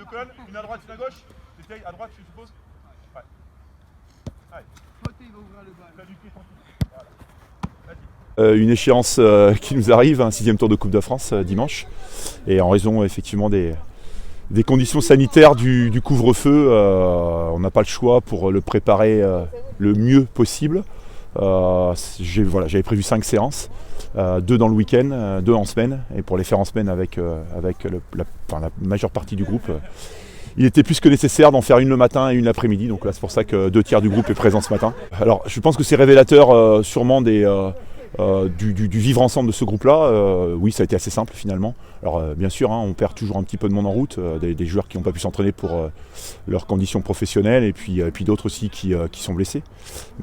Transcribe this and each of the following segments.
colonnes, une à droite, une à gauche. Détail, à droite, je suppose. Ouais. Allez. Il va ouvrir le bal. Voilà. Une échéance qui nous arrive, un 6e tour de Coupe de France dimanche. Et en raison effectivement des conditions sanitaires du couvre-feu, on n'a pas le choix pour le préparer le mieux possible. J'avais prévu 5 séances, 2 dans le week-end, 2 en semaine, et pour les faire en semaine avec la majeure partie du groupe, il était plus que nécessaire d'en faire une le matin et une l'après-midi, donc là c'est pour ça que 2 tiers du groupe est présent ce matin. Alors je pense que c'est révélateur sûrement du vivre ensemble de ce groupe-là. Oui, ça a été assez simple finalement. Alors bien sûr, on perd toujours un petit peu de monde en route, des joueurs qui n'ont pas pu s'entraîner pour leurs conditions professionnelles, et puis d'autres aussi qui sont blessés.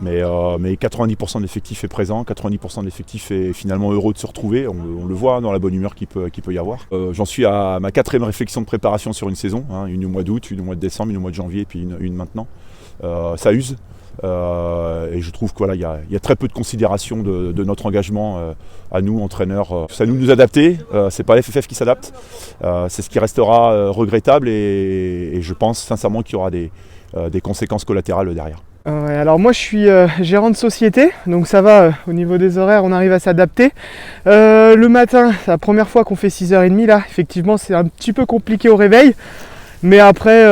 Mais 90% de l'effectif est présent, 90% de l'effectif est finalement heureux de se retrouver. On le voit dans la bonne humeur qu'il peut y avoir. J'en suis à ma 4e réflexion de préparation sur une saison, une au mois d'août, une au mois de décembre, une au mois de janvier, et puis une maintenant. Ça use. Et je trouve qu'il y a très peu de considération de notre engagement à nous, entraîneurs. C'est à nous de nous adapter, c'est pas l'FFF qui s'adapte, c'est ce qui restera regrettable, et je pense sincèrement qu'il y aura des conséquences collatérales derrière. Ouais, alors moi je suis gérant de société, donc ça va, au niveau des horaires on arrive à s'adapter. Le matin, c'est la première fois qu'on fait 6h30 là, effectivement c'est un petit peu compliqué au réveil. Mais après,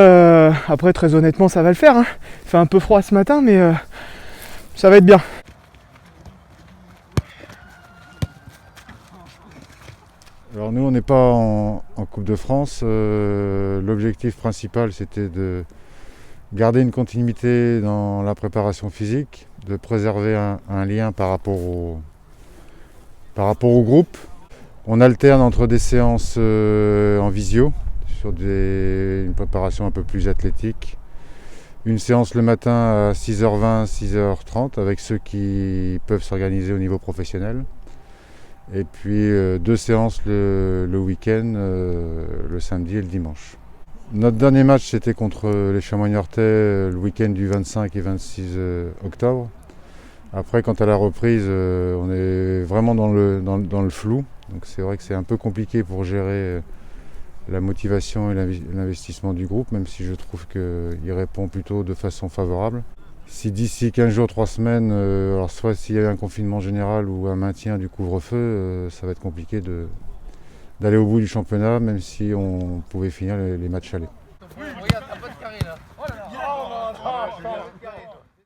très honnêtement, ça va le faire. Il fait un peu froid ce matin, mais ça va être bien. Alors nous, on n'est pas en Coupe de France. L'objectif principal, c'était de garder une continuité dans la préparation physique, de préserver un lien par rapport au groupe. On alterne entre des séances en visio, sur une préparation un peu plus athlétique. Une séance le matin à 6h20, 6h30 avec ceux qui peuvent s'organiser au niveau professionnel. Et puis 2 séances le week-end, le samedi et le dimanche. Notre dernier match c'était contre les Chamois-Niortais le week-end du 25 et 26 octobre. Après, quant à la reprise, on est vraiment dans le flou. Donc c'est vrai que c'est un peu compliqué pour gérer la motivation et l'investissement du groupe, même si je trouve qu'il répond plutôt de façon favorable. Si d'ici 15 jours, 3 semaines, alors soit s'il y a un confinement général ou un maintien du couvre-feu, ça va être compliqué d'aller au bout du championnat, même si on pouvait finir les matchs allés.